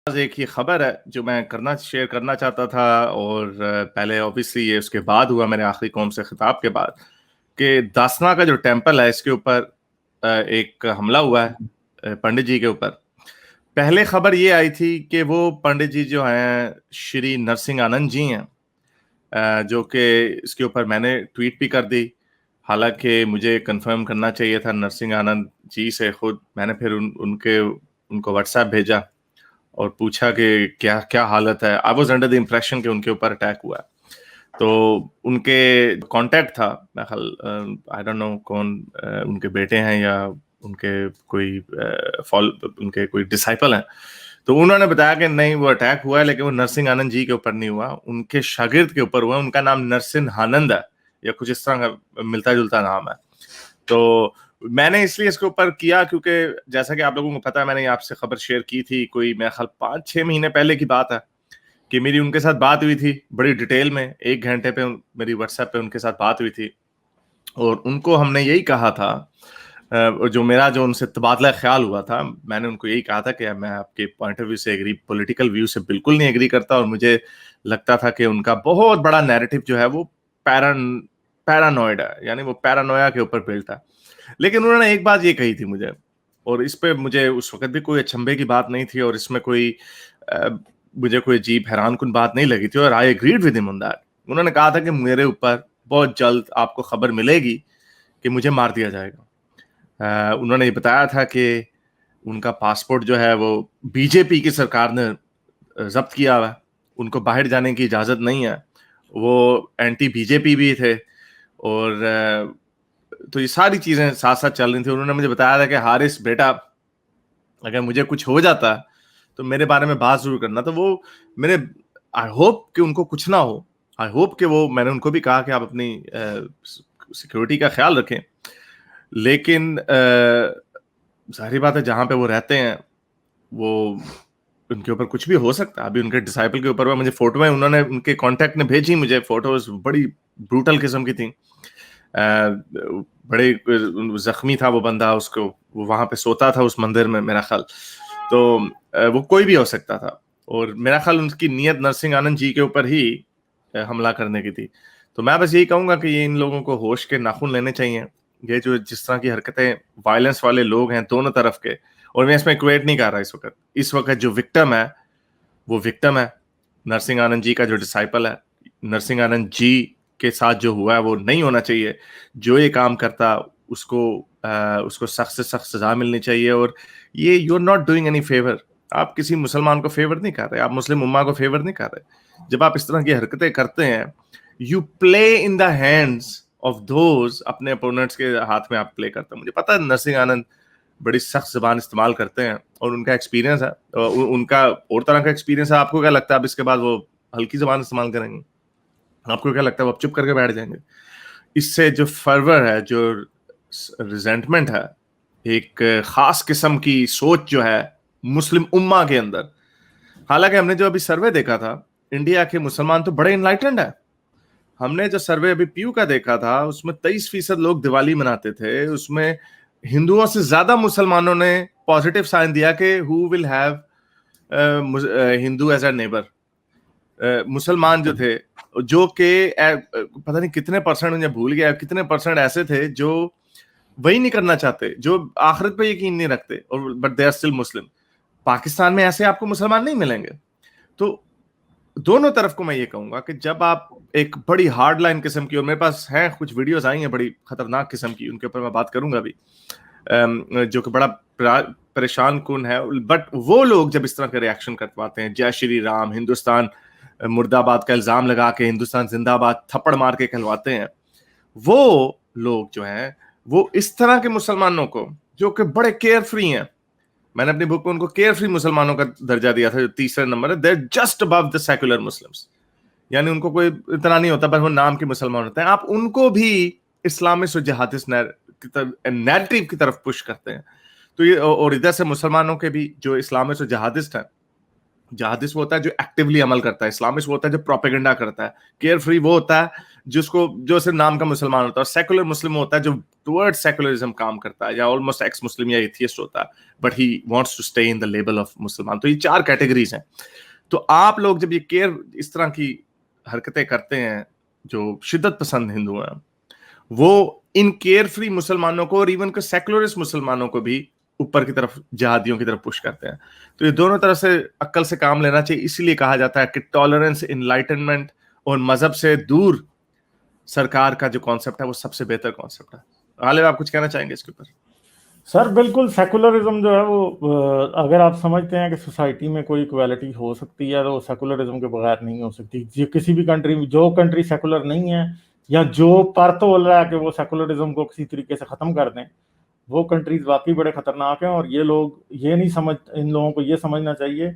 आज एक ये खबर है जो मैं करना शेयर करना चाहता था और पहले ऑब्वियसली ये उसके बाद हुआ मेरे आखिरी कौम से खिताब के बाद कि दासना का जो टेम्पल है इसके ऊपर एक हमला हुआ है पंडित जी के ऊपर। पहले खबर ये आई थी कि वो पंडित जी जो हैं श्री नरसिंह आनंद जी हैं, जो कि इसके ऊपर मैंने ट्वीट भी कर दी। हालांकि मुझे कंफर्म करना चाहिए था नरसिंह आनंद जी से खुद। मैंने फिर उनको व्हाट्सएप भेजा और पूछा कि क्या क्या हालत है। I was under the impression कि उनके ऊपर अटैक हुआ है। तो उनके कांटेक्ट था, मैं आई डोंट नो कौन, उनके बेटे हैं या उनके कोई उनके कोई डिसाइपल हैं। तो उन्होंने बताया कि नहीं, वो अटैक हुआ है लेकिन वो नरसिंह आनंद जी के ऊपर नहीं हुआ, उनके शागिर्द के ऊपर हुआ। उनका नाम नरसिंह आनंद है या कुछ इस तरह का मिलता जुलता नाम है। तो मैंने इसलिए इसके ऊपर किया क्योंकि जैसा कि आप लोगों को पता है, मैंने आपसे खबर शेयर की थी, कोई मेरा ख्याल 5-6 महीने पहले की बात है कि मेरी उनके साथ बात हुई थी बड़ी डिटेल में। 1 घंटे पे मेरी व्हाट्सएप पे उनके साथ बात हुई थी और उनको हमने यही कहा था, जो उनसे तबादला ख्याल हुआ था, मैंने उनको यही कहा था कि मैं आपके पॉइंट ऑफ व्यू से एग्री, पॉलिटिकल व्यू से बिल्कुल नहीं एग्री करता और मुझे लगता था कि उनका बहुत बड़ा नैरेटिव जो है वो पैरानॉइड है, यानी वो पैरानोया के ऊपर बिल्ट है। लेकिन उन्होंने एक बात ये कही थी मुझे, और इस पे मुझे उस वक्त भी कोई अचंभे की बात नहीं थी और इसमें कोई अ, मुझे कोई अजीब हैरानकुन बात नहीं लगी थी और I agreed with him on that. उन्होंने कहा था कि मेरे ऊपर बहुत जल्द आपको खबर मिलेगी कि मुझे मार दिया जाएगा। उन्होंने ये बताया था कि उनका पासपोर्ट जो है वो बीजेपी की सरकार ने जब्त किया हुआ है, उनको बाहर जाने की इजाजत नहीं है, वो एंटी बीजेपी भी थे। और तो ये सारी चीजें साथ साथ चल रही थी। उन्होंने मुझे बताया था कि हारिस बेटा, अगर मुझे कुछ हो जाता तो मेरे बारे में बात जरूर करना। तो वो मेरे, आई होप कि उनको कुछ ना हो, आई होप कि वो, मैंने उनको भी कहा कि आप अपनी सिक्योरिटी का ख्याल रखें। लेकिन जाहिर बात है जहां पे वो रहते हैं वो, उनके ऊपर कुछ भी हो सकता है। अभी उनके डिसाइपल के ऊपर मुझे फोटोएं, उन्होंने उनके कांटेक्ट ने भेजी मुझे फोटोज, बड़ी ब्रूटल किस्म की थी। बड़े जख्मी था वो बंदा, उसको वो वहां पे सोता था उस मंदिर में मेरा ख्याल। तो वो कोई भी हो सकता था और मेरा ख्याल उनकी नीयत नरसिंह आनंद जी के ऊपर ही हमला करने की थी। तो मैं बस यही कहूंगा कि ये इन लोगों को होश के नाखून लेने चाहिए। ये जो जिस तरह की हरकतें, वायलेंस वाले लोग हैं दोनों तरफ के, और मैं इसमें इक्वेट नहीं कर रहा इस वक्त जो विक्टिम है वो विक्टिम है, नरसिंह आनंद जी का जो डिसाइपल है। नरसिंह आनंद जी के साथ जो हुआ है वो नहीं होना चाहिए। जो ये काम करता उसको उसको सख्त से सख्त सजा मिलनी चाहिए। और ये, you are not doing any favour, आप किसी मुसलमान को फेवर नहीं कर रहे, आप मुस्लिम उम्मा को फेवर नहीं कर रहे। जब आप इस तरह की हरकतें करते हैं, you play in the hands of those, अपने अपोनेंट्स के हाथ में आप प्ले करते हैं। मुझे पता है नरसिंह आनंद बड़ी सख्त जबान इस्तेमाल करते हैं और उनका एक्सपीरियंस है, उनका और तरह का एक्सपीरियंस है। आपको क्या लगता है अब इसके बाद वो हल्की जबान इस्तेमाल करेंगे? आपको क्या लगता है वो अब चुप करके बैठ जाएंगे? इससे जो फर्वर है, जो रिजेंटमेंट है, एक खास किस्म की सोच जो है मुस्लिम उम्मा के अंदर। हालांकि हमने जो अभी सर्वे देखा था, इंडिया के मुसलमान तो बड़े इनलाइटेंड है। हमने जो सर्वे अभी पीयू का देखा था उसमें 23% लोग दिवाली मनाते थे। उसमें हिंदुओं से ज्यादा मुसलमानों ने पॉजिटिव साइन दिया कि who will have Hindu as a neighbour. मुसलमान जो थे, जो के पता नहीं कितने परसेंट, मुझे भूल गया कितने परसेंट ऐसे थे जो वही नहीं करना चाहते, जो आखिरत पे यकीन नहीं रखते, और बट दे आर स्टिल मुस्लिम। पाकिस्तान में ऐसे आपको मुसलमान नहीं मिलेंगे। तो दोनों तरफ को मैं ये कहूंगा कि जब आप एक बड़ी हार्ड लाइन किस्म की, और मेरे पास है कुछ वीडियोस आई हैं बड़ी खतरनाक किस्म की, उनके ऊपर मैं बात करूंगा अभी, जो कि बड़ा परेशान कुन है। बट वो लोग जब इस तरह के रिएक्शन करवाते हैं, जय श्री राम, हिंदुस्तान मुर्दाबाद का इल्जाम लगा के हिंदुस्तान जिंदाबाद थप्पड़ मार के कहलवाते हैं, वो लोग जो हैं वो इस तरह के मुसलमानों को, जो कि बड़े केयर फ्री हैं, मैंने अपनी बुक में उनको केयर फ्री मुसलमानों का दर्जा दिया था, जो तीसरा नंबर है, they're just above the secular Muslims. यानी उनको कोई इतना नहीं होता, बस वो नाम के मुसलमान होते हैं। आप उनको भी इस्लामिस्ट और जिहादिस्ट नैरेटिव की तरफ पुश करते हैं। तो ये, और इधर से मुसलमानों के भी जो इस्लामिस्ट और जिहादिस्ट हैं, जिहादिस्ट वो होता है जो एक्टिवली अमल करता है, इस्लामिस्ट वो होता है जो प्रोपेगेंडा करता है, केयर फ्री वो होता है जिसको, जो सिर्फ नाम का मुसलमान होता है, और सेकुलर मुस्लिम होता है जो टुवर्ड्स सेकुलरिज्म काम करता है, या ऑलमोस्ट एक्स मुस्लिम या एथियस्ट होता है, but he wants to stay in the label of मुसलमान। तो ये 4 कैटेगरीज हैं। तो आप लोग जब ये केयर इस तरह की हरकतें करते हैं, जो शिद्दत पसंद हिंदू हैं, वो इन केयर फ्री मुसलमानों को और इवन के सेकुलरिस्ट मुसलमानों को भी ऊपर की तरफ, जहादियों की तरफ पुश करते हैं। तो ये दोनों तरफ से अक्ल से काम लेना चाहिए। इसीलिए कहा जाता है कि टॉलरेंस, इनलाइटनमेंट और मजहब से दूर सरकार का जो कॉन्सेप्ट है वो सबसे बेहतर कॉन्सेप्ट है। गालिब, आप कुछ कहना चाहेंगे इसके ऊपर? सर बिल्कुल, सेकुलरिज्म जो है वो अगर आप समझते हैं कि सोसाइटी में कोई इक्वालिटी हो सकती है तो सेकुलरिज्म के बगैर नहीं हो सकती। किसी भी कंट्री में, जो कंट्री सेकुलर नहीं है या जो पर तो बोल रहा है कि वो सेकुलरिज्म को किसी तरीके से ख़त्म कर दें, वो कंट्रीज वाकई बड़े ख़तरनाक हैं। और ये लोग ये नहीं समझ, इन लोगों को ये समझना चाहिए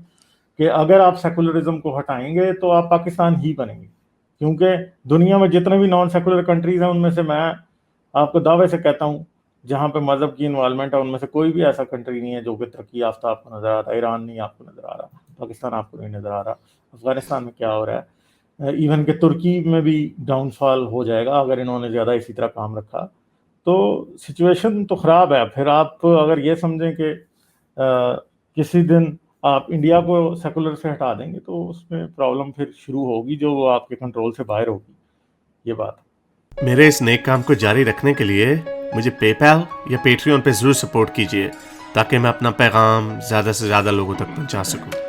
कि अगर आप सेकुलरिज्म को हटाएंगे तो आप पाकिस्तान ही बनेंगे। क्योंकि दुनिया में जितने भी नॉन सेकुलर कंट्रीज हैं उनमें से मैं आपको दावे से कहता हूँ जहाँ पे मजहब की इन्वॉल्वमेंट है, उनमें से कोई भी ऐसा कंट्री नहीं है जो कि तरक्की याफ्ता आपको नजर आता है। ईरान नहीं आपको नजर आ रहा, पाकिस्तान आपको नहीं नजर आ रहा, अफगानिस्तान में क्या हो रहा है, इवन के तुर्की में भी डाउनफॉल हो जाएगा अगर इन्होंने ज़्यादा इसी तरह काम रखा। तो सिचुएशन तो ख़राब है। फिर आप अगर ये समझें कि किसी दिन आप इंडिया को सेकुलर से हटा देंगे तो उसमें प्रॉब्लम फिर शुरू होगी जो वो आपके कंट्रोल से बाहर होगी। ये बात। मेरे इस नेक काम को जारी रखने के लिए मुझे पेपैल या पेट्रियन पे जरूर सपोर्ट कीजिए, ताकि मैं अपना पैगाम ज़्यादा से ज़्यादा लोगों तक पहुंचा सकूं।